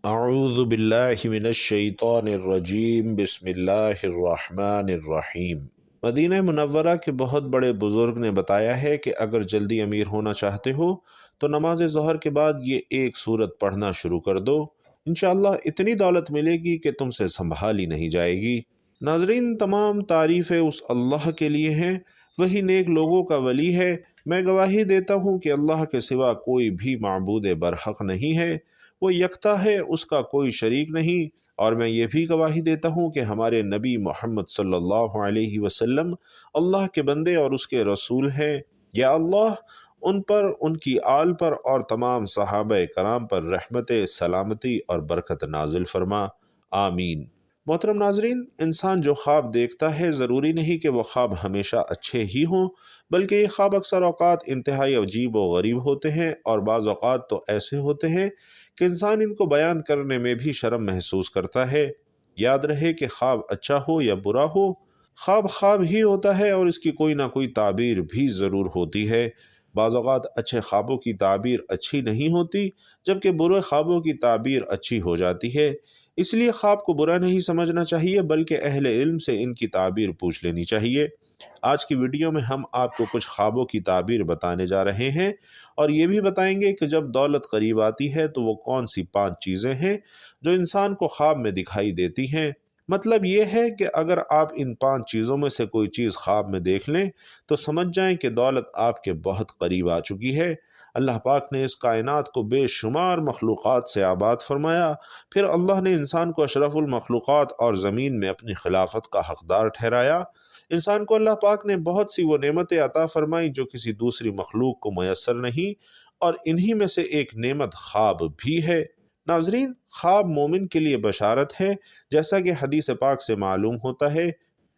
اعوذ باللہ من الشیطان الرجیم بسم اللہ الرحمن الرحیم۔ مدینہ منورہ کے بہت بڑے بزرگ نے بتایا ہے کہ اگر جلدی امیر ہونا چاہتے ہو تو نماز ظہر کے بعد یہ ایک سورت پڑھنا شروع کر دو، انشاءاللہ اتنی دولت ملے گی کہ تم سے سنبھالی نہیں جائے گی۔ ناظرین، تمام تعریفیں اس اللہ کے لیے ہیں، وہی نیک لوگوں کا ولی ہے۔ میں گواہی دیتا ہوں کہ اللہ کے سوا کوئی بھی معبود برحق نہیں ہے، وہ یکتا ہے، اس کا کوئی شریک نہیں۔ اور میں یہ بھی گواہی دیتا ہوں کہ ہمارے نبی محمد صلی اللہ علیہ وسلم اللہ کے بندے اور اس کے رسول ہیں۔ یا اللہ ان پر، ان کی آل پر اور تمام صحابہ کرام پر رحمت، سلامتی اور برکت نازل فرما، آمین۔ محترم ناظرین، انسان جو خواب دیکھتا ہے ضروری نہیں کہ وہ خواب ہمیشہ اچھے ہی ہوں، بلکہ یہ خواب اکثر اوقات انتہائی عجیب و غریب ہوتے ہیں، اور بعض اوقات تو ایسے ہوتے ہیں کہ انسان ان کو بیان کرنے میں بھی شرم محسوس کرتا ہے۔ یاد رہے کہ خواب اچھا ہو یا برا ہو، خواب خواب ہی ہوتا ہے اور اس کی کوئی نہ کوئی تعبیر بھی ضرور ہوتی ہے۔ بعض اوقات اچھے خوابوں کی تعبیر اچھی نہیں ہوتی، جبکہ برے خوابوں کی تعبیر اچھی ہو جاتی ہے۔ اس لیے خواب کو برا نہیں سمجھنا چاہیے، بلکہ اہل علم سے ان کی تعبیر پوچھ لینی چاہیے۔ آج کی ویڈیو میں ہم آپ کو کچھ خوابوں کی تعبیر بتانے جا رہے ہیں، اور یہ بھی بتائیں گے کہ جب دولت قریب آتی ہے تو وہ کون سی 5 چیزیں ہیں جو انسان کو خواب میں دکھائی دیتی ہیں۔ مطلب یہ ہے کہ اگر آپ ان 5 چیزوں میں سے کوئی چیز خواب میں دیکھ لیں تو سمجھ جائیں کہ دولت آپ کے بہت قریب آ چکی ہے۔ اللہ پاک نے اس کائنات کو بے شمار مخلوقات سے آباد فرمایا، پھر اللہ نے انسان کو اشرف المخلوقات اور زمین میں اپنی خلافت کا حقدار ٹھہرایا۔ انسان کو اللہ پاک نے بہت سی وہ نعمتیں عطا فرمائیں جو کسی دوسری مخلوق کو میسر نہیں، اور انہی میں سے ایک نعمت خواب بھی ہے۔ ناظرین، خواب مومن کے لیے بشارت ہے، جیسا کہ حدیث پاک سے معلوم ہوتا ہے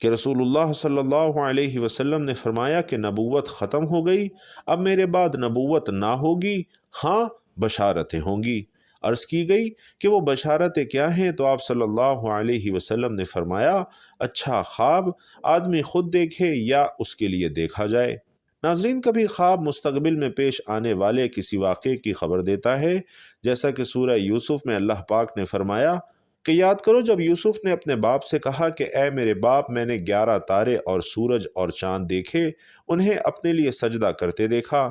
کہ رسول اللہ صلی اللہ علیہ وسلم نے فرمایا کہ نبوت ختم ہو گئی، اب میرے بعد نبوت نہ ہوگی، ہاں بشارتیں ہوں گی۔ عرض کی گئی کہ وہ بشارتیں کیا ہیں، تو آپ صلی اللہ علیہ وسلم نے فرمایا، اچھا خواب آدمی خود دیکھے یا اس کے لیے دیکھا جائے۔ ناظرین، کبھی خواب مستقبل میں پیش آنے والے کسی واقعے کی خبر دیتا ہے، جیسا کہ سورہ یوسف میں اللہ پاک نے فرمایا کہ یاد کرو جب یوسف نے اپنے باپ سے کہا کہ اے میرے باپ، میں نے 11 تارے اور سورج اور چاند دیکھے، انہیں اپنے لیے سجدہ کرتے دیکھا۔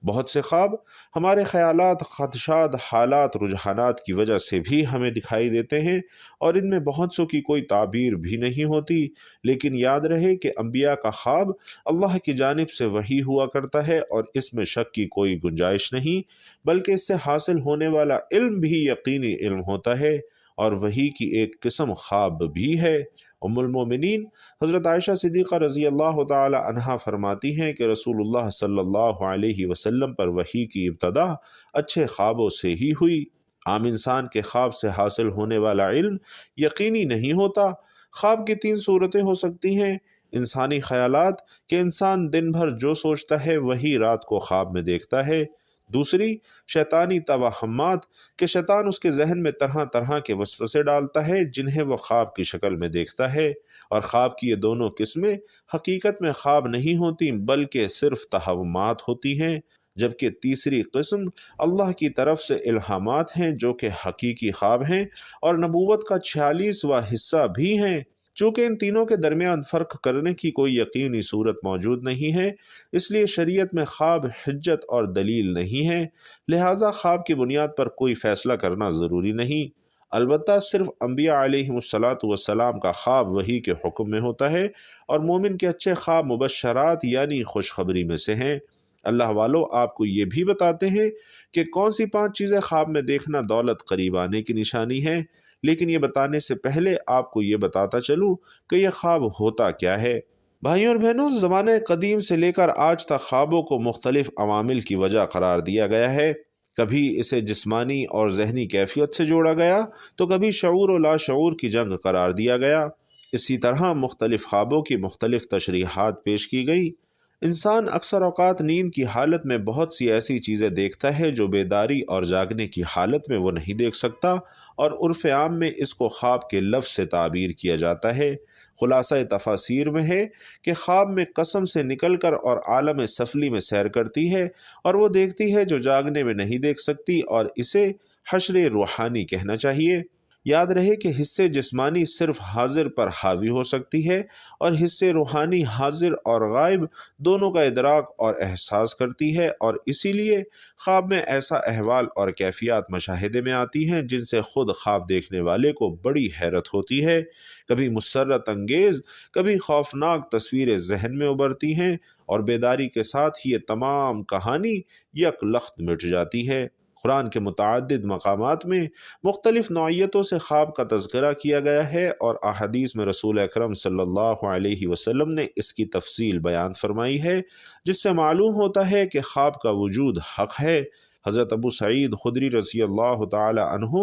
بہت سے خواب ہمارے خیالات، خدشات، حالات، رجحانات کی وجہ سے بھی ہمیں دکھائی دیتے ہیں، اور ان میں بہت سو کی کوئی تعبیر بھی نہیں ہوتی، لیکن یاد رہے کہ انبیاء کا خواب اللہ کی جانب سے وحی ہوا کرتا ہے، اور اس میں شک کی کوئی گنجائش نہیں، بلکہ اس سے حاصل ہونے والا علم بھی یقینی علم ہوتا ہے، اور وحی کی ایک قسم خواب بھی ہے۔ ام المومنین حضرت عائشہ صدیقہ رضی اللہ تعالی عنہا فرماتی ہیں کہ رسول اللہ صلی اللہ علیہ وسلم پر وحی کی ابتدا اچھے خوابوں سے ہی ہوئی۔ عام انسان کے خواب سے حاصل ہونے والا علم یقینی نہیں ہوتا۔ خواب کی 3 صورتیں ہو سکتی ہیں: انسانی خیالات کہ انسان دن بھر جو سوچتا ہے وہی رات کو خواب میں دیکھتا ہے۔ دوسری، شیطانی توہمات کہ شیطان اس کے ذہن میں طرح طرح کے وسوسے ڈالتا ہے جنہیں وہ خواب کی شکل میں دیکھتا ہے، اور خواب کی یہ دونوں قسمیں حقیقت میں خواب نہیں ہوتی بلکہ صرف توہمات ہوتی ہیں۔ جبکہ تیسری قسم اللہ کی طرف سے الہامات ہیں جو کہ حقیقی خواب ہیں، اور نبوت کا 46واں حصہ بھی ہیں۔ چونکہ ان تینوں کے درمیان فرق کرنے کی کوئی یقینی صورت موجود نہیں ہے، اس لیے شریعت میں خواب حجت اور دلیل نہیں ہے، لہٰذا خواب کی بنیاد پر کوئی فیصلہ کرنا ضروری نہیں۔ البتہ صرف انبیاء علیہ السلام کا خواب وحی کے حکم میں ہوتا ہے، اور مومن کے اچھے خواب مبشرات یعنی خوشخبری میں سے ہیں۔ اللہ والو، آپ کو یہ بھی بتاتے ہیں کہ کون سی 5 چیزیں خواب میں دیکھنا دولت قریب آنے کی نشانی ہے، لیکن یہ بتانے سے پہلے آپ کو یہ بتاتا چلوں کہ یہ خواب ہوتا کیا ہے۔ بھائیوں اور بہنوں، زمانہ قدیم سے لے کر آج تک خوابوں کو مختلف عوامل کی وجہ قرار دیا گیا ہے۔ کبھی اسے جسمانی اور ذہنی کیفیت سے جوڑا گیا، تو کبھی شعور و لاشعور کی جنگ قرار دیا گیا۔ اسی طرح مختلف خوابوں کی مختلف تشریحات پیش کی گئی۔ انسان اکثر اوقات نیند کی حالت میں بہت سی ایسی چیزیں دیکھتا ہے جو بیداری اور جاگنے کی حالت میں وہ نہیں دیکھ سکتا، اور عرف عام میں اس کو خواب کے لفظ سے تعبیر کیا جاتا ہے۔ خلاصہ تفاسیر میں ہے کہ خواب میں قسم سے نکل کر اور عالم سفلی میں سیر کرتی ہے، اور وہ دیکھتی ہے جو جاگنے میں نہیں دیکھ سکتی، اور اسے حشر روحانی کہنا چاہیے۔ یاد رہے کہ حصے جسمانی صرف حاضر پر حاوی ہو سکتی ہے اور حصے روحانی حاضر اور غائب دونوں کا ادراک اور احساس کرتی ہے، اور اسی لیے خواب میں ایسا احوال اور کیفیات مشاہدے میں آتی ہیں جن سے خود خواب دیکھنے والے کو بڑی حیرت ہوتی ہے۔ کبھی مسرت انگیز، کبھی خوفناک تصویریں ذہن میں ابھرتی ہیں، اور بیداری کے ساتھ یہ تمام کہانی یک لخت مٹ جاتی ہے۔ قرآن کے متعدد مقامات میں مختلف نوعیتوں سے خواب کا تذکرہ کیا گیا ہے، اور احادیث میں رسول اکرم صلی اللہ علیہ وسلم نے اس کی تفصیل بیان فرمائی ہے، جس سے معلوم ہوتا ہے کہ خواب کا وجود حق ہے۔ حضرت ابو سعید خدری رضی اللہ تعالی عنہ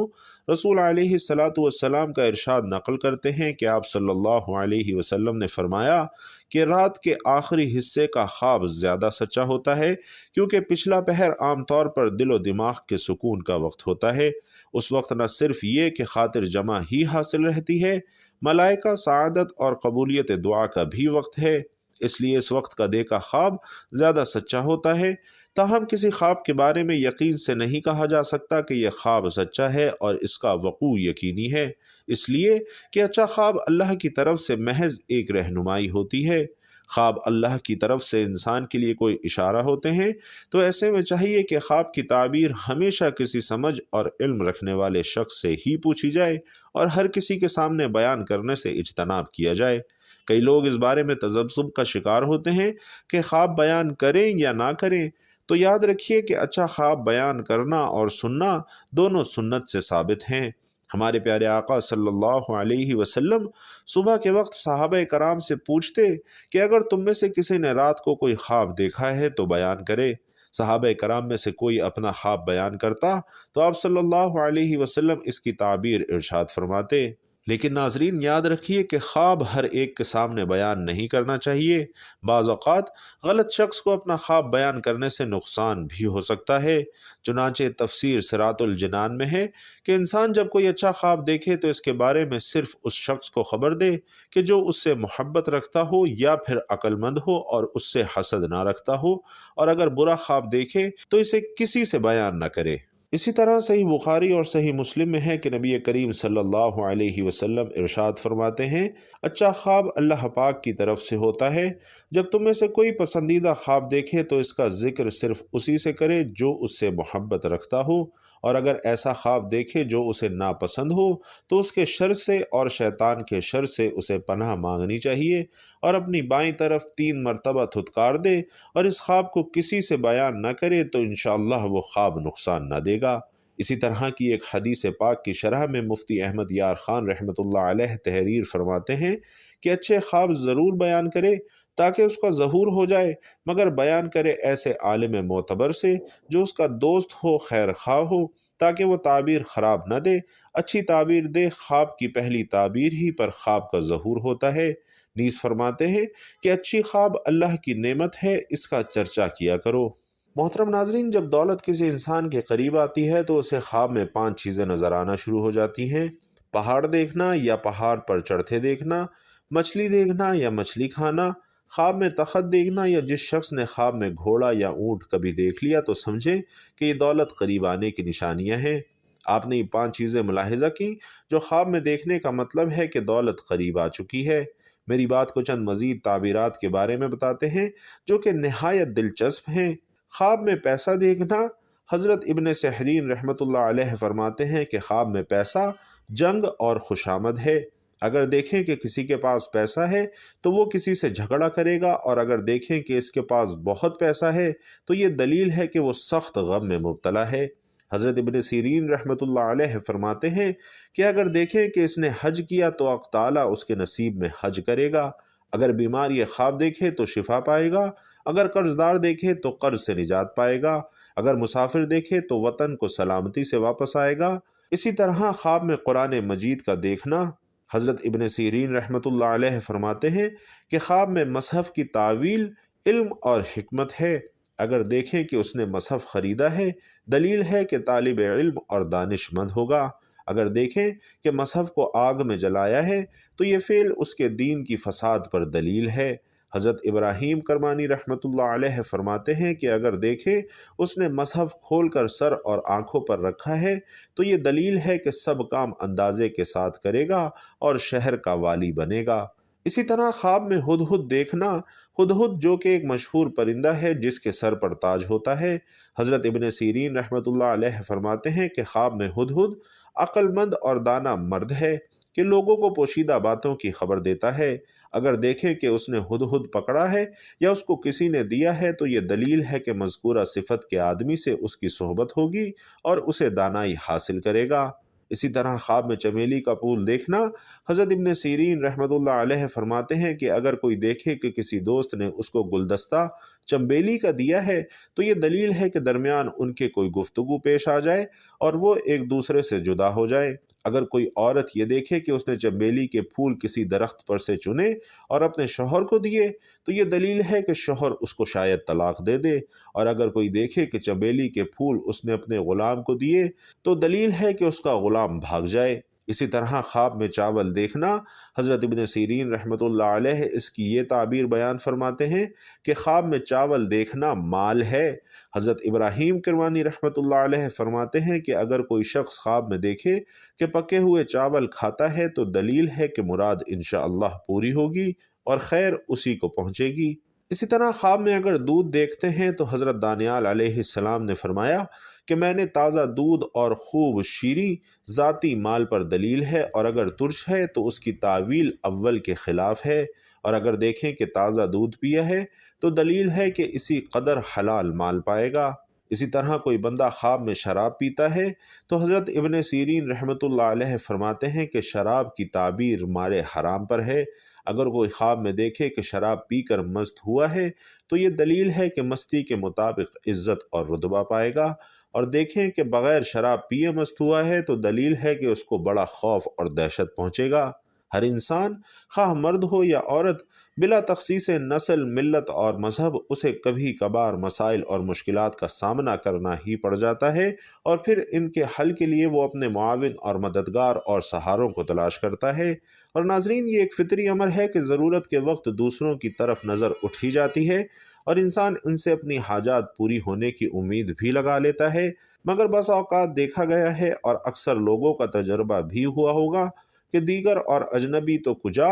رسول علیہ السلام کا ارشاد نقل کرتے ہیں کہ آپ صلی اللہ علیہ وسلم نے فرمایا کہ رات کے آخری حصے کا خواب زیادہ سچا ہوتا ہے، کیونکہ پچھلا پہر عام طور پر دل و دماغ کے سکون کا وقت ہوتا ہے۔ اس وقت نہ صرف یہ کہ خاطر جمع ہی حاصل رہتی ہے، ملائکہ سعادت اور قبولیت دعا کا بھی وقت ہے، اس لیے اس وقت کا دیکھا خواب زیادہ سچا ہوتا ہے۔ تاہم کسی خواب کے بارے میں یقین سے نہیں کہا جا سکتا کہ یہ خواب سچا ہے اور اس کا وقوع یقینی ہے، اس لیے کہ اچھا خواب اللہ کی طرف سے محض ایک رہنمائی ہوتی ہے۔ خواب اللہ کی طرف سے انسان کے لیے کوئی اشارہ ہوتے ہیں، تو ایسے میں چاہیے کہ خواب کی تعبیر ہمیشہ کسی سمجھ اور علم رکھنے والے شخص سے ہی پوچھی جائے اور ہر کسی کے سامنے بیان کرنے سے اجتناب کیا جائے۔ کئی لوگ اس بارے میں تذبذب کا شکار ہوتے ہیں کہ خواب بیان کریں یا نہ کریں، تو یاد رکھیے کہ اچھا خواب بیان کرنا اور سننا دونوں سنت سے ثابت ہیں۔ ہمارے پیارے آقا صلی اللہ علیہ وسلم صبح کے وقت صحابہ کرام سے پوچھتے کہ اگر تم میں سے کسی نے رات کو کوئی خواب دیکھا ہے تو بیان کرے۔ صحابہ کرام میں سے کوئی اپنا خواب بیان کرتا تو آپ صلی اللہ علیہ وسلم اس کی تعبیر ارشاد فرماتے۔ لیکن ناظرین یاد رکھیے کہ خواب ہر ایک کے سامنے بیان نہیں کرنا چاہیے۔ بعض اوقات غلط شخص کو اپنا خواب بیان کرنے سے نقصان بھی ہو سکتا ہے۔ چنانچہ تفسیر صراط الجنان میں ہے کہ انسان جب کوئی اچھا خواب دیکھے تو اس کے بارے میں صرف اس شخص کو خبر دے کہ جو اس سے محبت رکھتا ہو یا پھر عقل مند ہو اور اس سے حسد نہ رکھتا ہو، اور اگر برا خواب دیکھے تو اسے کسی سے بیان نہ کرے۔ اسی طرح صحیح بخاری اور صحیح مسلم میں ہے کہ نبی کریم صلی اللہ علیہ وسلم ارشاد فرماتے ہیں، اچھا خواب اللہ پاک کی طرف سے ہوتا ہے۔ جب تم میں سے کوئی پسندیدہ خواب دیکھے تو اس کا ذکر صرف اسی سے کرے جو اس سے محبت رکھتا ہو، اور اگر ایسا خواب دیکھے جو اسے ناپسند ہو تو اس کے شر سے اور شیطان کے شر سے اسے پناہ مانگنی چاہیے، اور اپنی بائیں طرف 3 مرتبہ دھتکار دے اور اس خواب کو کسی سے بیان نہ کرے تو انشاءاللہ وہ خواب نقصان نہ دے گا۔ اسی طرح کی ایک حدیث پاک کی شرح میں مفتی احمد یار خان رحمۃ اللہ علیہ تحریر فرماتے ہیں کہ اچھے خواب ضرور بیان کرے تاکہ اس کا ظہور ہو جائے، مگر بیان کرے ایسے عالم معتبر سے جو اس کا دوست ہو، خیر خواہ ہو، تاکہ وہ تعبیر خراب نہ دے۔ اچھی تعبیر دے، خواب کی پہلی تعبیر ہی پر خواب کا ظہور ہوتا ہے۔ نیز فرماتے ہیں کہ اچھی خواب اللہ کی نعمت ہے، اس کا چرچا کیا کرو۔ محترم ناظرین، جب دولت کسی انسان کے قریب آتی ہے تو اسے خواب میں 5 چیزیں نظر آنا شروع ہو جاتی ہیں: پہاڑ دیکھنا یا پہاڑ پر چڑھتے دیکھنا، مچھلی دیکھنا یا مچھلی کھانا، خواب میں تخت دیکھنا، یا جس شخص نے خواب میں گھوڑا یا اونٹ کبھی دیکھ لیا تو سمجھیں کہ یہ دولت قریب آنے کی نشانیاں ہیں۔ آپ نے یہ 5 چیزیں ملاحظہ کی جو خواب میں دیکھنے کا مطلب ہے کہ دولت قریب آ چکی ہے۔ میری بات کو چند مزید تعبیرات کے بارے میں بتاتے ہیں جو کہ نہایت دلچسپ ہیں۔ خواب میں پیسہ دیکھنا، حضرت ابن سحرین رحمۃ اللہ علیہ فرماتے ہیں کہ خواب میں پیسہ، جنگ اور خوشامد ہے۔ اگر دیکھیں کہ کسی کے پاس پیسہ ہے تو وہ کسی سے جھگڑا کرے گا، اور اگر دیکھیں کہ اس کے پاس بہت پیسہ ہے تو یہ دلیل ہے کہ وہ سخت غم میں مبتلا ہے۔ حضرت ابن سیرین رحمۃ اللہ علیہ فرماتے ہیں کہ اگر دیکھیں کہ اس نے حج کیا تو حق تعالیٰ اس کے نصیب میں حج کرے گا، اگر بیمار یہ خواب دیکھے تو شفا پائے گا، اگر قرض دار دیکھے تو قرض سے نجات پائے گا، اگر مسافر دیکھے تو وطن کو سلامتی سے واپس آئے گا۔ اسی طرح خواب میں قرآن مجید کا دیکھنا، حضرت ابن سیرین رحمۃ اللہ علیہ فرماتے ہیں کہ خواب میں مصحف کی تعویل علم اور حکمت ہے۔ اگر دیکھیں کہ اس نے مصحف خریدا ہے، دلیل ہے کہ طالب علم اور دانش مند ہوگا۔ اگر دیکھیں کہ مصحف کو آگ میں جلایا ہے تو یہ فعل اس کے دین کی فساد پر دلیل ہے۔ حضرت ابراہیم کرمانی رحمۃ اللہ علیہ فرماتے ہیں کہ اگر دیکھے اس نے مصحف کھول کر سر اور آنکھوں پر رکھا ہے تو یہ دلیل ہے کہ سب کام اندازے کے ساتھ کرے گا اور شہر کا والی بنے گا۔ اسی طرح خواب میں ہدہد دیکھنا، ہدہد جو کہ ایک مشہور پرندہ ہے جس کے سر پر تاج ہوتا ہے، حضرت ابن سیرین رحمۃ اللہ علیہ فرماتے ہیں کہ خواب میں ہدہد عقل مند اور دانا مرد ہے کہ لوگوں کو پوشیدہ باتوں کی خبر دیتا ہے۔ اگر دیکھے کہ اس نے ہدہد پکڑا ہے یا اس کو کسی نے دیا ہے تو یہ دلیل ہے کہ مذکورہ صفت کے آدمی سے اس کی صحبت ہوگی اور اسے دانائی حاصل کرے گا۔ اسی طرح خواب میں چمیلی کا پھول دیکھنا، حضرت ابن سیرین رحمۃ اللہ علیہ فرماتے ہیں کہ اگر کوئی دیکھے کہ کسی دوست نے اس کو گلدستہ چنبیلی کا دیا ہے تو یہ دلیل ہے کہ درمیان ان کے کوئی گفتگو پیش آ جائے اور وہ ایک دوسرے سے جدا ہو جائے۔ اگر کوئی عورت یہ دیکھے کہ اس نے چنبیلی کے پھول کسی درخت پر سے چنے اور اپنے شوہر کو دیے تو یہ دلیل ہے کہ شوہر اس کو شاید طلاق دے دے، اور اگر کوئی دیکھے کہ چنبیلی کے پھول اس نے اپنے غلام کو دیے تو دلیل ہے کہ اس کا غلام بھاگ جائے۔ اسی طرح خواب میں چاول دیکھنا، حضرت ابن سیرین رحمۃ اللہ علیہ اس کی یہ تعبیر بیان فرماتے ہیں کہ خواب میں چاول دیکھنا مال ہے۔ حضرت ابراہیم کرمانی رحمۃ اللہ علیہ فرماتے ہیں کہ اگر کوئی شخص خواب میں دیکھے کہ پکے ہوئے چاول کھاتا ہے تو دلیل ہے کہ مراد انشاءاللہ پوری ہوگی اور خیر اسی کو پہنچے گی۔ اسی طرح خواب میں اگر دودھ دیکھتے ہیں تو حضرت دانیال علیہ السلام نے فرمایا کہ میں نے تازہ دودھ اور خوب شیریں ذاتی مال پر دلیل ہے، اور اگر ترش ہے تو اس کی تعویل اول کے خلاف ہے، اور اگر دیکھیں کہ تازہ دودھ پیا ہے تو دلیل ہے کہ اسی قدر حلال مال پائے گا۔ اسی طرح کوئی بندہ خواب میں شراب پیتا ہے تو حضرت ابن سیرین رحمۃ اللہ علیہ فرماتے ہیں کہ شراب کی تعبیر مال حرام پر ہے۔ اگر کوئی خواب میں دیکھے کہ شراب پی کر مست ہوا ہے تو یہ دلیل ہے کہ مستی کے مطابق عزت اور رتبہ پائے گا، اور دیکھیں کہ بغیر شراب پیے مست ہوا ہے تو دلیل ہے کہ اس کو بڑا خوف اور دہشت پہنچے گا۔ ہر انسان، خواہ مرد ہو یا عورت، بلا تخصیص نسل، ملت اور مذہب، اسے کبھی کبھار مسائل اور مشکلات کا سامنا کرنا ہی پڑ جاتا ہے، اور پھر ان کے حل کے لیے وہ اپنے معاون اور مددگار اور سہاروں کو تلاش کرتا ہے۔ اور ناظرین، یہ ایک فطری امر ہے کہ ضرورت کے وقت دوسروں کی طرف نظر اٹھ ہی جاتی ہے اور انسان ان سے اپنی حاجات پوری ہونے کی امید بھی لگا لیتا ہے، مگر بس اوقات دیکھا گیا ہے اور اکثر لوگوں کا تجربہ بھی ہوا ہوگا کہ دیگر اور اجنبی تو کجا،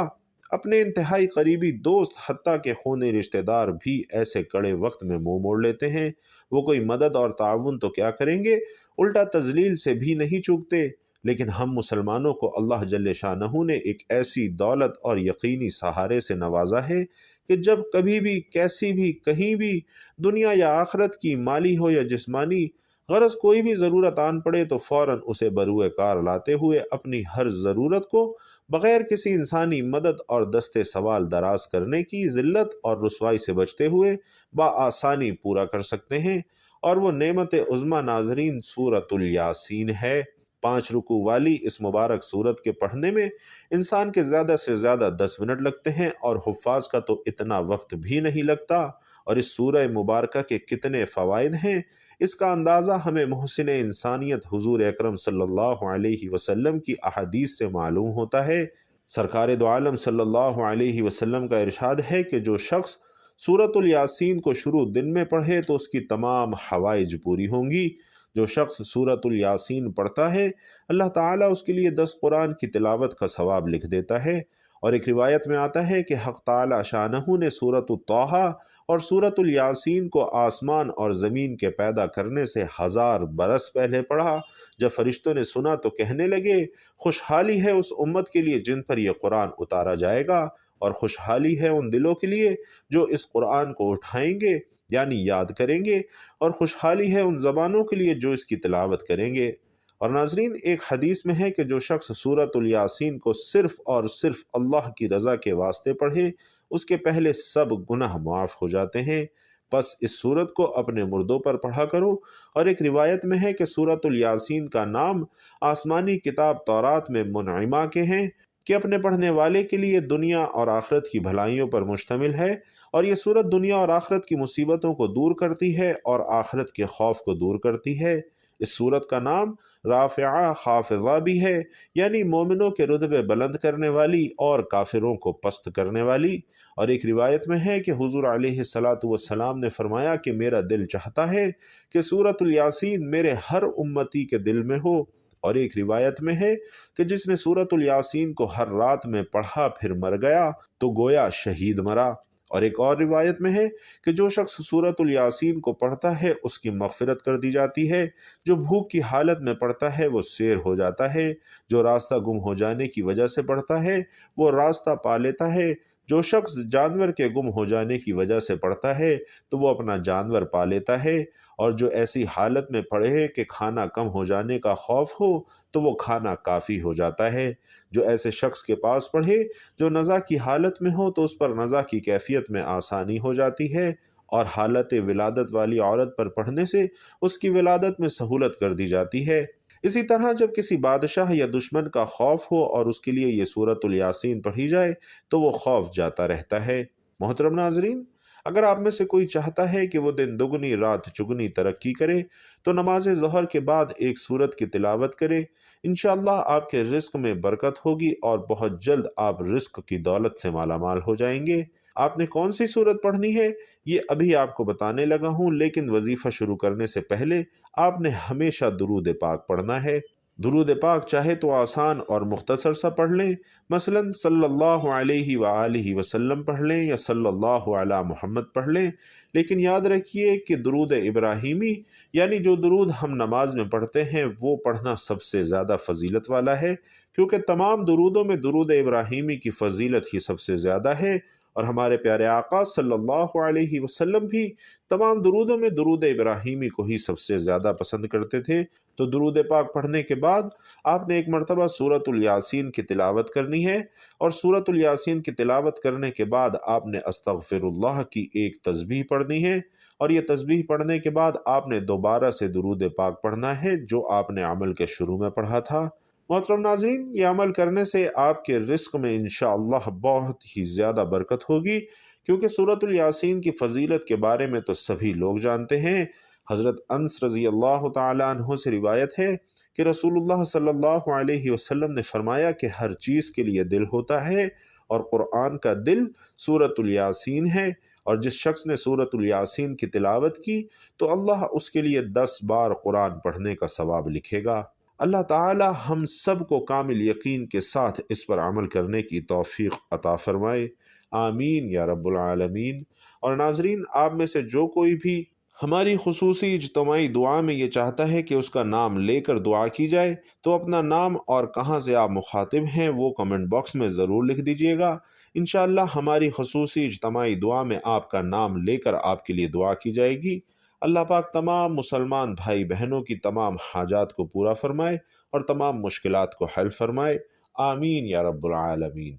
اپنے انتہائی قریبی دوست حتیٰ کہ خونی رشتہ دار بھی ایسے کڑے وقت میں منہ موڑ لیتے ہیں۔ وہ کوئی مدد اور تعاون تو کیا کریں گے، الٹا تذلیل سے بھی نہیں چوکتے۔ لیکن ہم مسلمانوں کو اللہ جل شانہ نے ایک ایسی دولت اور یقینی سہارے سے نوازا ہے کہ جب کبھی بھی، کیسی بھی، کہیں بھی، دنیا یا آخرت کی، مالی ہو یا جسمانی، غرض کوئی بھی ضرورت آن پڑے تو فوراً اسے بروئے کار لاتے ہوئے اپنی ہر ضرورت کو بغیر کسی انسانی مدد اور دستے سوال دراز کرنے کی ذلت اور رسوائی سے بچتے ہوئے بآسانی پورا کر سکتے ہیں۔ اور وہ نعمت عظمیٰ ناظرین سورۃ الیاسین ہے۔ 5 رکوع والی اس مبارک سورت کے پڑھنے میں انسان کے زیادہ سے زیادہ 10 منٹ لگتے ہیں، اور حفاظ کا تو اتنا وقت بھی نہیں لگتا۔ اور اس سورہ مبارکہ کے کتنے فوائد ہیں، اس کا اندازہ ہمیں محسن انسانیت حضور اکرم صلی اللہ علیہ وسلم کی احادیث سے معلوم ہوتا ہے۔ سرکار دو عالم صلی اللہ علیہ وسلم کا ارشاد ہے کہ جو شخص سورۃ الیاسین کو شروع دن میں پڑھے تو اس کی تمام حوائج پوری ہوں گی۔ جو شخص سورۃ الیاسین پڑھتا ہے، اللہ تعالیٰ اس کے لیے 10 قرآن کی تلاوت کا ثواب لکھ دیتا ہے۔ اور ایک روایت میں آتا ہے کہ حق تعالیٰ شانہ نے سورۃ الطٰہٰ اور سورۃ الیاسین کو آسمان اور زمین کے پیدا کرنے سے 1000 برس پہلے پڑھا۔ جب فرشتوں نے سنا تو کہنے لگے، خوشحالی ہے اس امت کے لیے جن پر یہ قرآن اتارا جائے گا، اور خوشحالی ہے ان دلوں کے لیے جو اس قرآن کو اٹھائیں گے یعنی یاد کریں گے، اور خوشحالی ہے ان زبانوں کے لیے جو اس کی تلاوت کریں گے۔ اور ناظرین، ایک حدیث میں ہے کہ جو شخص سورۃ الیاسین کو صرف اور صرف اللہ کی رضا کے واسطے پڑھے، اس کے پہلے سب گناہ معاف ہو جاتے ہیں۔ بس اس سورت کو اپنے مردوں پر پڑھا کرو۔ اور ایک روایت میں ہے کہ سورۃ الیاسین کا نام آسمانی کتاب تورات میں منعمہ کے ہیں کہ اپنے پڑھنے والے کے لیے دنیا اور آخرت کی بھلائیوں پر مشتمل ہے، اور یہ سورت دنیا اور آخرت کی مصیبتوں کو دور کرتی ہے اور آخرت کے خوف کو دور کرتی ہے۔ اس صورت کا نام رافعہ خافضہ بھی ہے، یعنی مومنوں کے رتبے بلند کرنے والی اور کافروں کو پست کرنے والی۔ اور ایک روایت میں ہے کہ حضور علیہ الصلاۃ والسلام نے فرمایا کہ میرا دل چاہتا ہے کہ سورۃ الیاسین میرے ہر امتی کے دل میں ہو۔ اور ایک روایت میں ہے کہ جس نے سورۃ الیاسین کو ہر رات میں پڑھا پھر مر گیا تو گویا شہید مرا۔ اور ایک اور روایت میں ہے کہ جو شخص سورۃ الیاسین کو پڑھتا ہے اس کی مغفرت کر دی جاتی ہے، جو بھوک کی حالت میں پڑھتا ہے وہ سیر ہو جاتا ہے، جو راستہ گم ہو جانے کی وجہ سے پڑھتا ہے وہ راستہ پا لیتا ہے، جو شخص جانور کے گم ہو جانے کی وجہ سے پڑھتا ہے تو وہ اپنا جانور پا لیتا ہے، اور جو ایسی حالت میں پڑھے کہ کھانا کم ہو جانے کا خوف ہو تو وہ کھانا کافی ہو جاتا ہے، جو ایسے شخص کے پاس پڑھے جو نزع کی حالت میں ہو تو اس پر نزع کی کیفیت میں آسانی ہو جاتی ہے، اور حالت ولادت والی عورت پر پڑھنے سے اس کی ولادت میں سہولت کر دی جاتی ہے۔ اسی طرح جب کسی بادشاہ یا دشمن کا خوف ہو اور اس کے لیے یہ سورۃ الیاسین پڑھی جائے تو وہ خوف جاتا رہتا ہے۔ محترم ناظرین، اگر آپ میں سے کوئی چاہتا ہے کہ وہ دن دگنی رات چگنی ترقی کرے تو نماز ظہر کے بعد ایک سورت کی تلاوت کرے، انشاءاللہ آپ کے رزق میں برکت ہوگی اور بہت جلد آپ رزق کی دولت سے مالا مال ہو جائیں گے۔ آپ نے کون سی سورت پڑھنی ہے یہ ابھی آپ کو بتانے لگا ہوں، لیکن وظیفہ شروع کرنے سے پہلے آپ نے ہمیشہ درود پاک پڑھنا ہے۔ درود پاک چاہے تو آسان اور مختصر سا پڑھ لیں، مثلا صلی اللہ علیہ وآلہ وسلم پڑھ لیں یا صلی اللہ علی محمد پڑھ لیں، لیکن یاد رکھیے کہ درود ابراہیمی یعنی جو درود ہم نماز میں پڑھتے ہیں وہ پڑھنا سب سے زیادہ فضیلت والا ہے، کیونکہ تمام درودوں میں درود ابراہیمی کی فضیلت ہی سب سے زیادہ ہے، اور ہمارے پیارے آقا صلی اللہ علیہ وسلم بھی تمام درودوں میں درود ابراہیمی کو ہی سب سے زیادہ پسند کرتے تھے۔ تو درود پاک پڑھنے کے بعد آپ نے ایک مرتبہ سورۃ الیاسین کی تلاوت کرنی ہے، اور سورۃ الیاسین کی تلاوت کرنے کے بعد آپ نے استغفر اللہ کی ایک تسبیح پڑھنی ہے، اور یہ تسبیح پڑھنے کے بعد آپ نے دوبارہ سے درود پاک پڑھنا ہے جو آپ نے عمل کے شروع میں پڑھا تھا۔ محترم ناظرین، یہ عمل کرنے سے آپ کے رزق میں انشاءاللہ بہت ہی زیادہ برکت ہوگی، کیونکہ سورۃ الیاسین کی فضیلت کے بارے میں تو سبھی لوگ جانتے ہیں۔ حضرت انس رضی اللہ تعالیٰ عنہ سے روایت ہے کہ رسول اللہ صلی اللہ علیہ وسلم نے فرمایا کہ ہر چیز کے لیے دل ہوتا ہے، اور قرآن کا دل سورۃ الیاسین ہے، اور جس شخص نے سورۃ الیاسین کی تلاوت کی تو اللہ اس کے لیے 10 بار قرآن پڑھنے کا ثواب لکھے گا۔ اللہ تعالی ہم سب کو کامل یقین کے ساتھ اس پر عمل کرنے کی توفیق عطا فرمائے، آمین یا رب العالمین۔ اور ناظرین، آپ میں سے جو کوئی بھی ہماری خصوصی اجتماعی دعا میں یہ چاہتا ہے کہ اس کا نام لے کر دعا کی جائے تو اپنا نام اور کہاں سے آپ مخاطب ہیں وہ کمنٹ باکس میں ضرور لکھ دیجئے گا، انشاءاللہ ہماری خصوصی اجتماعی دعا میں آپ کا نام لے کر آپ کے لیے دعا کی جائے گی۔ اللہ پاک تمام مسلمان بھائی بہنوں کی تمام حاجات کو پورا فرمائے اور تمام مشکلات کو حل فرمائے، آمین یا رب العالمین۔